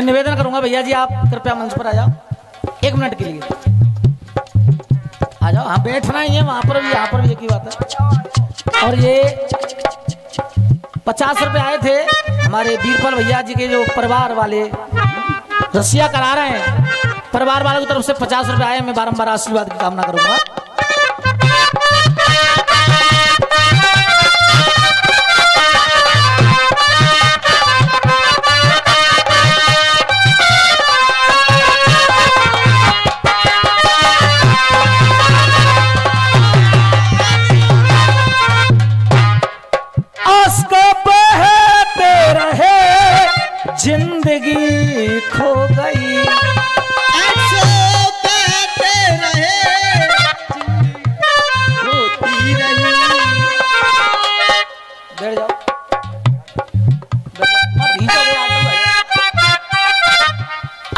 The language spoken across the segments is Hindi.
निवेदन करूंगा भैया जी आप कृपया मंच पर आ जाओ 1 मिनट के लिए आ जाओ। हाँ बैठना ही है वहां पर भी यहाँ पर भी एक ही बात है। और ये 50 रुपए आए थे हमारे वीरपाल भैया जी के जो परिवार वाले रसिया करा रहे हैं, परिवार वालों की तरफ से 50 रुपए आए। मैं बारंबार आशीर्वाद की कामना करूंगा। जिंदगी खो गई ऐसे बहते रहे होती रही। बैठ जाओ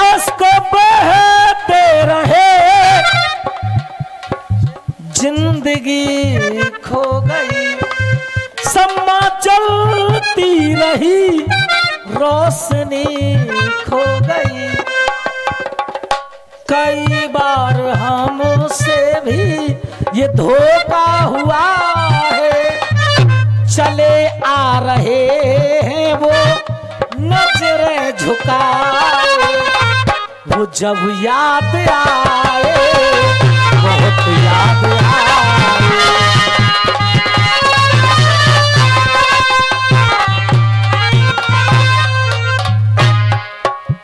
उसको बहते रहे जिंदगी खो गई सम्मा चलती रही रोशनी खो गई। कई बार हमसे भी ये धोखा हुआ है, चले आ रहे हैं वो नजरें झुकाए, वो जब याद आए बहुत याद आए।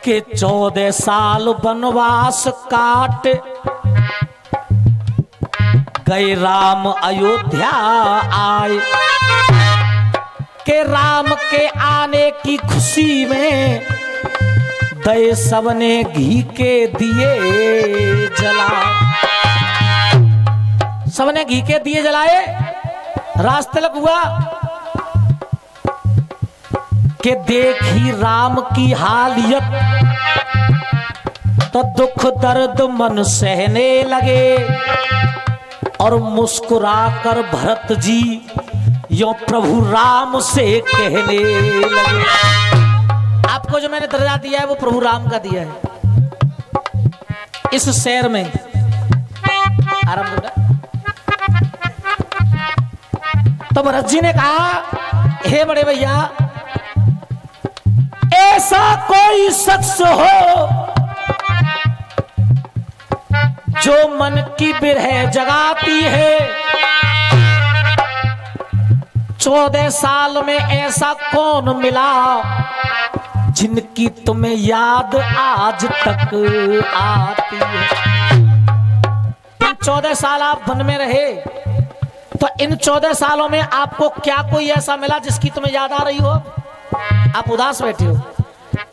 के 14 साल वनवास काट गए राम अयोध्या आए, के राम के आने की खुशी में दए सबने घी के दिए जलाए। सबने घी के दिए जलाए। रात तिलक हुआ कि देखी राम की हालियत तो दुख दर्द मन सहने लगे और मुस्कुराकर भरत जी यो प्रभु राम से कहने लगे। आपको जो मैंने दर्जा दिया है वो प्रभु राम का दिया है। इस शहर में आराम करो। तो भरत जी ने कहा हे बड़े भैया ऐसा कोई शख्स हो जो मन की बिरह जगाती है। 14 साल में ऐसा कौन मिला जिनकी तुम्हें याद आज तक आती है। 14 साल आप वन में रहे तो इन 14 सालों में आपको क्या कोई ऐसा मिला जिसकी तुम्हें याद आ रही हो? आप उदास बैठे हो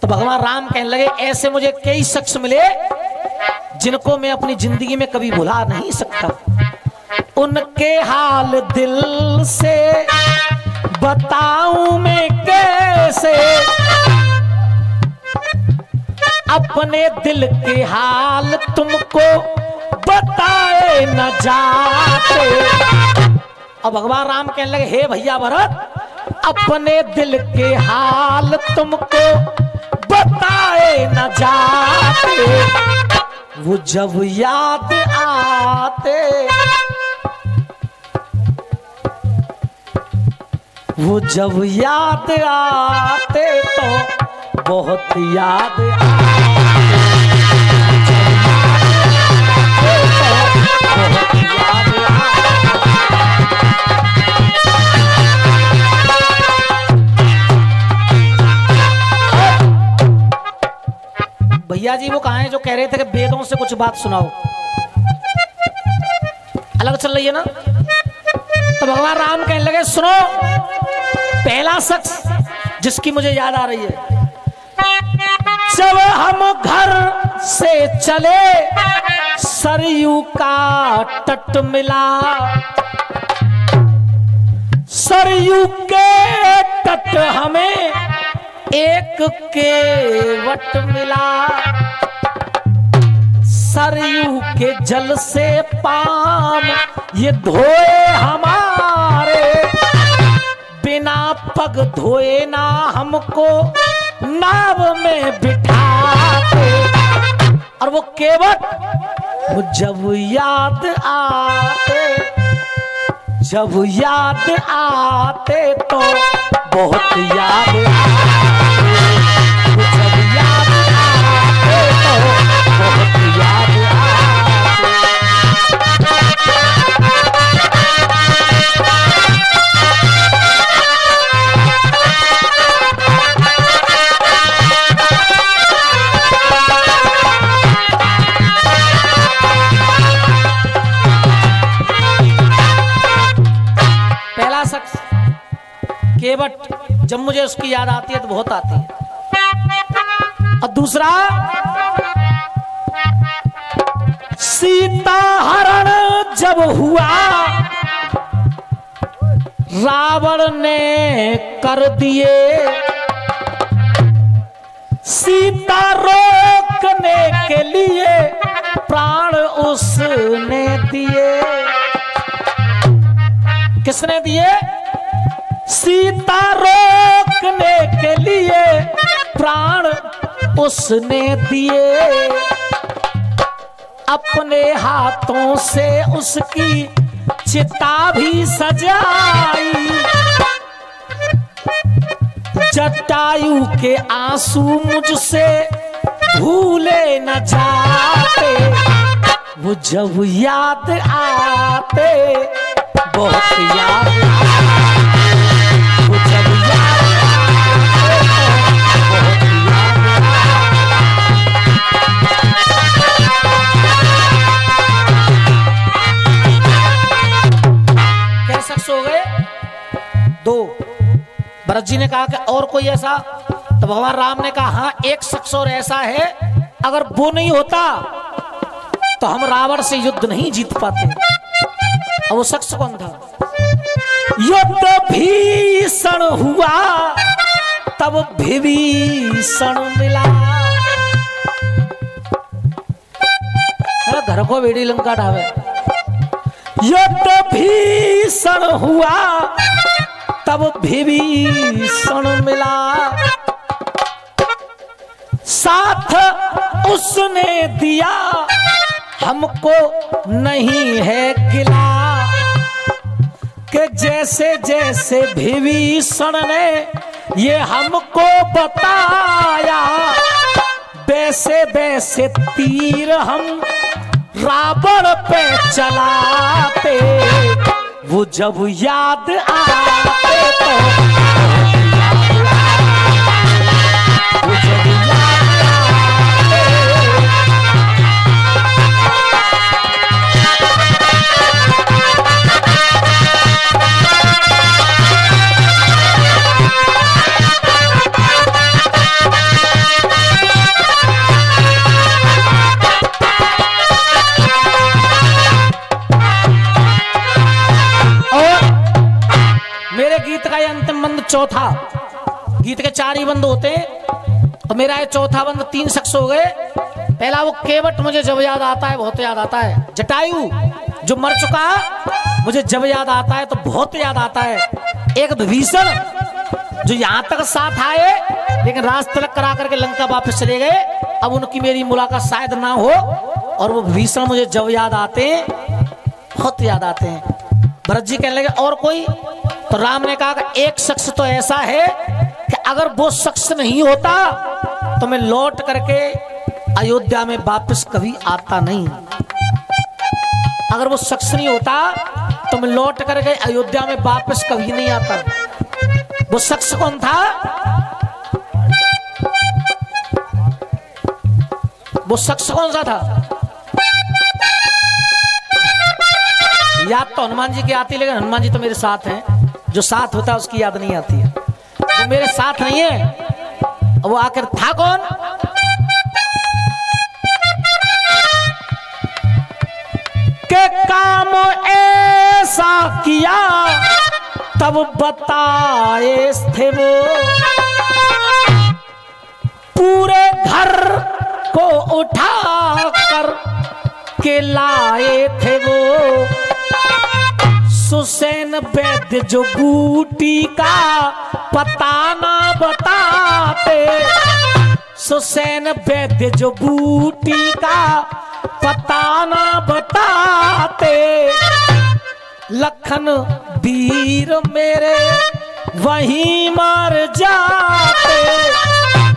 तो भगवान राम कहने लगे ऐसे मुझे कई शख्स मिले जिनको मैं अपनी जिंदगी में कभी भुला नहीं सकता। उनके हाल दिल से बताऊं मैं कैसे, अपने दिल के हाल तुमको बताए न जाते। और भगवान राम कहने लगे हे भैया भरत अपने दिल के हाल तुमको बताए न जाते, वो जब याद आते वो जब याद आते तो बहुत याद भैया जी वो कहाँ हैं जो कह रहे थे कि वेदों से कुछ बात सुनाओ, अलग चल रही है ना। तो भगवान राम कहने लगे सुनो, पहला शख्स जिसकी मुझे याद आ रही है, जब हम घर से चले सरयू का तट मिला, सरयू के तट हमें एक केवट मिला, सरयू के जल से पाम ये धोए हमारे, बिना पग धोए ना हमको नाव में बिठाते, और वो केवट वो जब याद आते तो बहुत याद आते, वो जब याद आते तो बहुत याद आते। पहला शख्स केवट, जब मुझे उसकी याद आती है तो बहुत आती है। और दूसरा सीता हरण जब हुआ रावण ने कर दिए, सीता रोकने के लिए प्राण उसने दिए। किसने दिए? सीता रोकने के लिए प्राण उसने दिए, अपने हाथों से उसकी चिता भी सजाई, जटायु के आंसू मुझसे भूले न जाते, वो जब याद आते बहुत याद आते, वो जब याद आते बहुत याद आते। क्या शख्स हो गए? दो। भरत जी ने कहा कि और कोई ऐसा? तो भगवान राम ने कहा हाँ, एक शख्स और ऐसा है, अगर वो नहीं होता तो हम रावण से युद्ध नहीं जीत पाते। और वो शख्स कौन था? युद्ध भीषण हुआ तब विभीषण मिला, घर को बेड़ी लंका ढावे। युद्ध भीषण हुआ तब विभीषण मिला, साथ उसने दिया हमको नहीं है गिला, कि जैसे जैसे विभीषण ने ये हमको बताया, वैसे वैसे तीर हम रावण पे चलाते, वो जब याद आते तो वो जब याद आते। मेरे गीत का ये अंतिम बंद चौथा, गीत के 4 ही बंद होते हैं और मेरा ये चौथा बंद 3 शख्स हो गए। पहला वो केवट, मुझे जब याद आता है बहुत याद आता है। जटायु जो मर चुका, मुझे जब याद आता है तो बहुत याद आता है। एक विभीषण जो यहाँ तक साथ आए लेकिन राज तिलक करा करके लंका वापस चले गए, अब उनकी मेरी मुलाकात शायद ना हो, और वो विभीषण मुझे जब याद आते हैं, बहुत याद आते हैं। भरत जी कहने लगे और कोई? तो राम ने कहा कि एक शख्स तो ऐसा है कि अगर वो शख्स नहीं होता तो मैं लौट करके अयोध्या में वापस कभी आता नहीं। अगर वो शख्स नहीं होता तो मैं लौट करके अयोध्या में वापस कभी नहीं आता। वो शख्स कौन था? वो शख्स कौन सा था? याद तो हनुमान जी की आती, लेकिन हनुमान जी तो मेरे साथ हैं। जो साथ होता है उसकी याद नहीं आती है। जो मेरे साथ नहीं है वो आखिर था कौन? के काम ऐसा किया तब बताए थे वो, पूरे घर को उठा कर के लाए थे वो। सुसैन वैद्य जो बूटी का पता ना बताते, सुसैन वैद्य जो बूटी का पता ना बताते, लखन वीर मेरे वहीं मर जाते,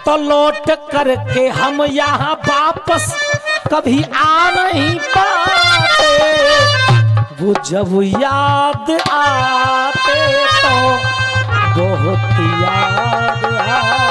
तो लौट करके हम यहाँ वापस कभी आ नहीं पाते, वो जब याद आते तो बहुत याद आते।